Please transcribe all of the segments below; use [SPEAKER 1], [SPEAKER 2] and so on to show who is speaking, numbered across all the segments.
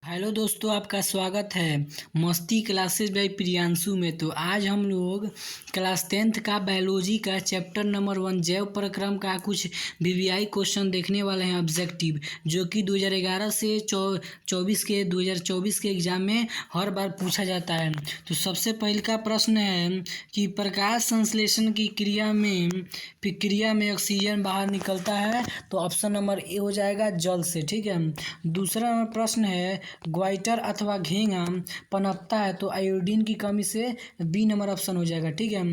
[SPEAKER 1] Hello दोस्तों, आपका स्वागत है मस्ती क्लासेस बाय प्रियांशु में। तो आज हम लोग क्लास 10th का बायोलॉजी का चैप्टर नंबर 1 जैव प्रक्रम का कुछ वीवीआई क्वेश्चन देखने वाले हैं ऑब्जेक्टिव, जो कि 2011 से 2024 के एग्जाम में हर बार पूछा जाता है। तो सबसे पहले का प्रश्न है कि प्रकाश संश्लेषण की क्रिया में ऑक्सीजन बाहर निकलता है, तो ऑप्शन नंबर ए हो जाएगा जल से। ठीक है। दूसरा प्रश्न है ग्वाइटर अथवा घेंगा पनपता है, तो आयोडीन की कमी से बी नंबर ऑप्शन हो जाएगा। ठीक है।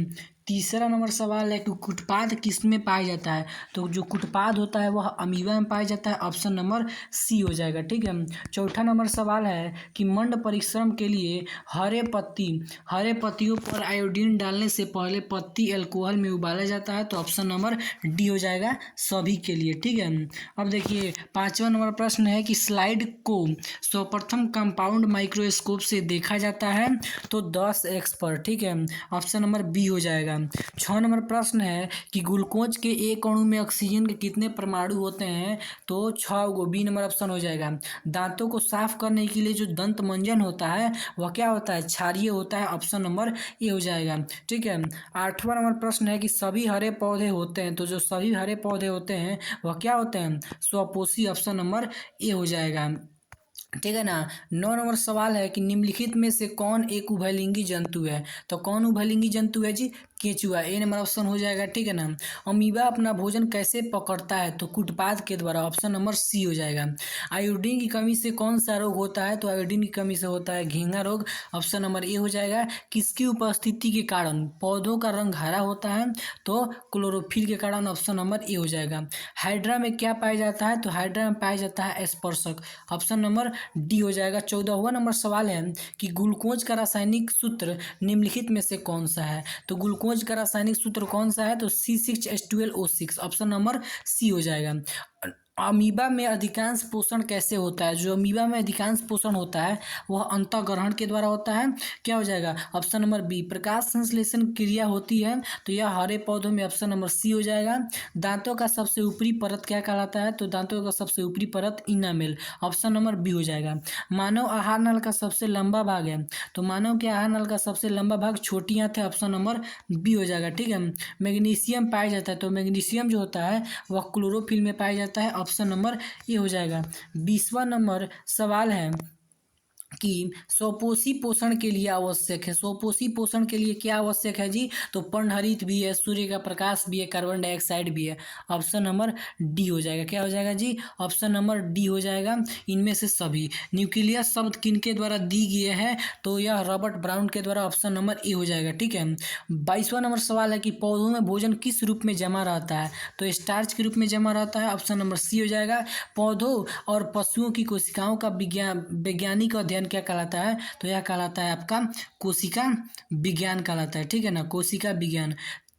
[SPEAKER 1] तीसरा नंबर सवाल है कि कुटपाद किस में पाया जाता है, तो जो कुटपाद होता है वह अमीबा में पाया जाता है, ऑप्शन नंबर सी हो जाएगा। ठीक है। चौथा नंबर सवाल है कि मंड परिश्रम के लिए हरे पत्तियों पर आयोडीन डालने से पहले पत्ती अल्कोहल में उबाला जाता है, तो ऑप्शन नंबर डी हो जाएगा सभी के लिए। ठीक है। अब देखिए पांचवा नंबर प्रश्न है कि स्लाइड को सर्वप्रथम कंपाउंड माइक्रोस्कोप से देखा जाता है, तो 10x पर। ठीक है। ऑप्शन नंबर बी हो जाएगा। 6 नंबर प्रश्न है कि ग्लूकोज के एक अणु में ऑक्सीजन के कितने परमाणु होते हैं, तो 6 गो, बी नंबर ऑप्शन हो जाएगा। दांतों को साफ करने के लिए जो दंत मंजन होता है वह क्या होता है, क्षारीय होता है, ऑप्शन नंबर ए हो जाएगा। ठीक है। 8वां नंबर प्रश्न है कि सभी हरे पौधे होते हैं, तो जो सभी हरे पौधे होते हैं वह क्या होते हैं, स्वपोषी, ऑप्शन नंबर ए हो जाएगा। ठीक है ना। 9 नंबर सवाल है कि निम्नलिखित में से कौन एक उभयलिंगी जंतु है, तो कौन उभयलिंगी जंतु है जी, केचुआ, ए नंबर ऑप्शन हो जाएगा। ठीक है ना। अमीबा अपना भोजन कैसे पकड़ता है, तो कुटपाद के द्वारा, ऑप्शन नंबर सी हो जाएगा। आयोडीन की कमी से कौन सा रोग होता है, तो आयोडीन की कमी से होता है घेंगा रोग, ऑप्शन नंबर ए हो जाएगा। किसकी उपस्थिति के कारण पौधों का रंग हरा होता है, तो क्लोरोफिल के कारण, ऑप्शन नंबर ए हो जाएगा। हाइड्रा में क्या पाया जाता है, तो हाइड्रा में पाया जाता है स्पर्शक, ऑप्शन नंबर डी हो जाएगा। 14वां नंबर सवाल है कि ग्लूकोज का रासायनिक सूत्र निम्नलिखित में से कौन सा है, तो ग्लूकोज का रासायनिक सूत्र कौन सा है, तो C6H12O6, ऑप्शन नंबर सी हो जाएगा। अमीबा में अधिकांश पोषण कैसे होता है, जो अमीबा में अधिकांश पोषण होता है वह अंतःग्रहण के द्वारा होता है, क्या हो जाएगा, ऑप्शन नंबर बी। प्रकाश संश्लेषण क्रिया होती है, तो यह हरे पौधों में, ऑप्शन नंबर सी हो जाएगा। दांतों का सबसे ऊपरी परत क्या कहलाता है, तो दांतों का सबसे ऊपरी परत इनामेल, ऑप्शन नंबर बी हो जाएगा। मानव आहार नल का सबसे लंबा भाग है, तो मानव के आहार नल का सबसे लंबा भाग छोटी आंत है, ऑप्शन नंबर बी हो जाएगा। ठीक है। मैग्नीशियम पाया जाता है, तो मैग्नीशियम जो होता है वह क्लोरोफिल में पाया जाता है, ऑप्शन नंबर ए हो जाएगा। 20वां नंबर सवाल है कि स्वपोषी पोषण के लिए आवश्यक है, स्वपोषी पोषण के लिए क्या आवश्यक है जी, तो पर्णहरित भी है, सूर्य का प्रकाश भी है, कार्बन डाइऑक्साइड भी है, ऑप्शन नंबर डी हो जाएगा। क्या हो जाएगा जी, ऑप्शन नंबर डी हो जाएगा, इनमें से सभी। न्यूक्लियस शब्द किनके द्वारा दी गई है, तो यह रॉबर्ट ब्राउन के द्वारा, ऑप्शन नंबर ए हो जाएगा। ठीक है। 22वां नंबर सवाल है कि पौधों में भोजन किस रूप में जमा रहता है, तो स्टार्च के रूप में जमा रहता है, ऑप्शन नंबर सी हो जाएगा। पौधों और पशुओं की कोशिकाओं का वैज्ञानिक अध्ययन क्या कहलाता है, तो यह कहलाता है आपका कोशिका विज्ञान कहलाता है। ठीक है ना, कोशिका विज्ञान।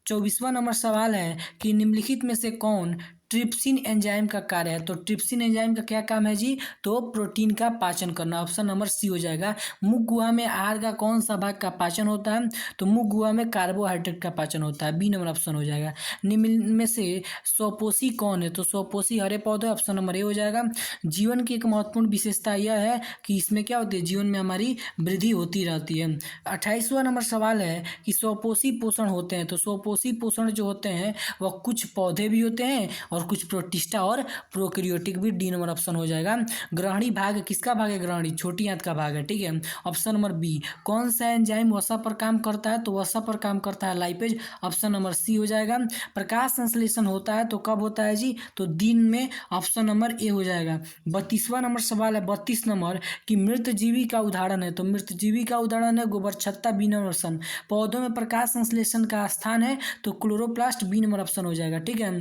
[SPEAKER 1] 24वां नंबर सवाल है कि निम्नलिखित में से कौन ट्रिप्सिन एंजाइम का कार्य है, तो ट्रिप्सिन एंजाइम का क्या काम है जी, तो प्रोटीन का पाचन करना, ऑप्शन नंबर सी हो जाएगा। मुख गुहा में आहार का कौन सा भाग का पाचन होता है, तो मुख गुहा में कार्बोहाइड्रेट का पाचन होता है, बी नंबर ऑप्शन हो जाएगा। निम्न में से स्वपोषी कौन है, तो स्वपोषी हरे पौधे, ऑप्शन नंबर ए हो जाएगा। जीवन की एक महत्वपूर्ण विशेषता यह है कि इसमें क्या होती है, जीवन में हमारी वृद्धि होती रहती है। 28वां नंबर सवाल है कि स्वपोषी पोषण होते हैं, तो स्वपोषी पोषण जो होते हैं वह कुछ पौधे भी होते हैं और कुछ प्रोटिस्टा और प्रोकैरियोटिक भी, डी नंबर ऑप्शन हो जाएगा। ग्रहणी भाग किसका भाग है, ग्रहणी छोटी आंत का भाग है। ठीक है। Option number B. कौन सा एंजाइम वसा पर काम करता है, तो वसा पर काम करता है लाइपेज, ऑप्शन नंबर सी हो जाएगा। प्रकाश संश्लेषण होता है तो कब होता है जी, तो दिन में, ऑप्शन नंबर ए हो जाएगा। 32वां नंबर सवाल है 32 नंबर कि मृत जीवी का उदाहरण है, तो मृत जीवी का उदाहरण है गोबर छत्ता, बी नंबर ऑप्शन। पौधों में प्रकाश संश्लेषण का स्थान है, तो क्लोरोप्लास्ट, बी नंबर ऑप्शन हो जाएगा। ठीक है।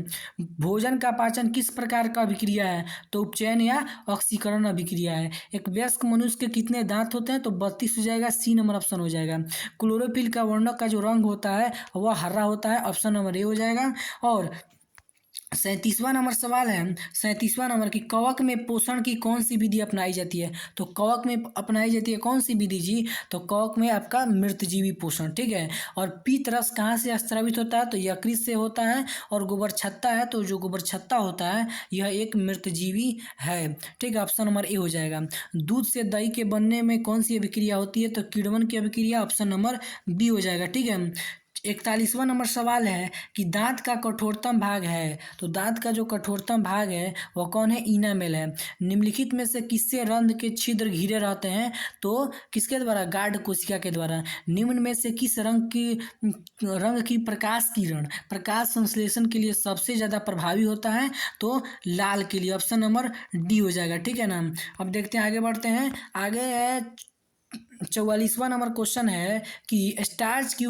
[SPEAKER 1] भोजन का पाचन किस प्रकार का अभिक्रिया है, तो उपचयन या ऑक्सीकरण अभिक्रिया है। एक वयस्क मनुष्य के कितने दांत होते हैं, तो 32 हो जाएगा, सी नंबर ऑप्शन हो जाएगा। क्लोरोफिल का वर्णक का जो रंग होता है वह हरा होता है, ऑप्शन नंबर ए हो जाएगा। और 37वां नंबर सवाल है। 37वां नंबर की कवक में पोषण की कौन सी विधि अपनाई जाती है? तो कवक में अपनाई जाती है कौन सी विधि जी? तो कवक में आपका मृतजीवी पोषण, ठीक है। और पीत रस कहाँ से स्रावित होता है? तो यकृत से होता है। और गोबर छत्ता है, तो जो गोबर छत्ता होता है यह एक मृतजीवी है, ठीक है। ऑप्शन नंबर ए हो जाएगा। दूध से दही के बनने में कौन सी अभिक्रिया होती है? तो किण्वन की अभिक्रिया, ऑप्शन नंबर बी हो जाएगा, ठीक है। 41वां नंबर सवाल है कि दांत का कठोरतम भाग है। तो दांत का जो कठोरतम भाग है वह कौन है? इनामेल है। निम्नलिखित में से किससे रंध्र के छिद्र घिरे रहते हैं? तो किसके द्वारा? गार्ड कोशिका के द्वारा। निम्न में से किस रंग की प्रकाश किरण प्रकाश संश्लेषण के लिए सबसे ज्यादा प्रभावी होता है? तो लाल के लिए, ऑप्शन नंबर डी हो जाएगा, ठीक है ना। अब देखते हैं, आगे बढ़ते हैं। आगे है 44वां नंबर क्वेश्चन है कि स्टार्च की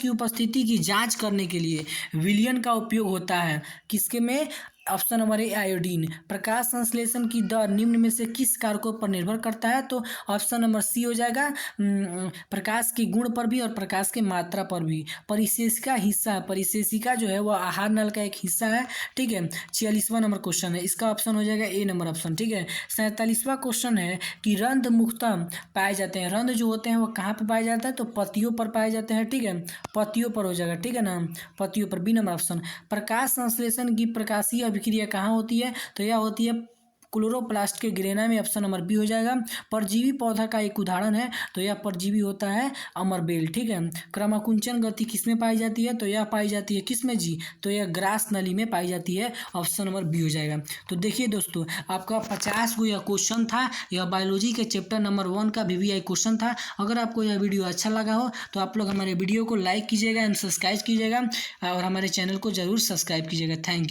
[SPEAKER 1] उपस्थिति की जांच करने के लिए विलयन का उपयोग होता है किसके में? Option number A iodine. प्रकाश संश्लेषण की दर निम्न में से किस कारकों पर निर्भर करता है? तो ऑप्शन नंबर सी हो जाएगा, प्रकाश के गुण पर भी और प्रकाश की मात्रा पर भी। परिशेषिका हिस्सा है, परिशेषिका जो है वह आहार नल का एक हिस्सा है, ठीक है। 46वां नंबर क्वेश्चन है, इसका ऑप्शन हो जाएगा ए नंबर ऑप्शन, ठीक है। 47वां क्वेश्चन है कि रंध्र मुख्यतः पाए जाते हैं, रंध्र जो होते हैं वो कहाँ पे पाए जाते हैं? तो पत्तियों पर पाए जाते हैं, ठीक है। पत्तियों पर हो जाएगा, ठीक है ना, पत्तियों पर, बी नंबर ऑप्शन। प्रकाश संश्लेषण की प्रकाशीय अभिक्रिया कहाँ होती है? तो यह होती है क्लोरोप्लास्ट के ग्रेना में, ऑप्शन नंबर बी हो जाएगा। परजीवी पौधा का एक उदाहरण है, तो यह परजीवी होता है अमरबेल, ठीक है। क्रमाकुंचन गति किसमें पाई जाती है? तो यह पाई जाती है किसमें जी? तो यह ग्रास नली में पाई जाती है, ऑप्शन नंबर बी हो जाएगा। तो देखिए दोस्तों, आपका 50 को यह क्वेश्चन था, यह बायोलॉजी के चैप्टर नंबर 1 का VVI क्वेश्चन था। अगर आपको यह वीडियो अच्छा लगा हो तो आप लोग हमारे वीडियो को लाइक कीजिएगा एंड सब्सक्राइब कीजिएगा और हमारे चैनल को जरूर सब्सक्राइब कीजिएगा। Thank you.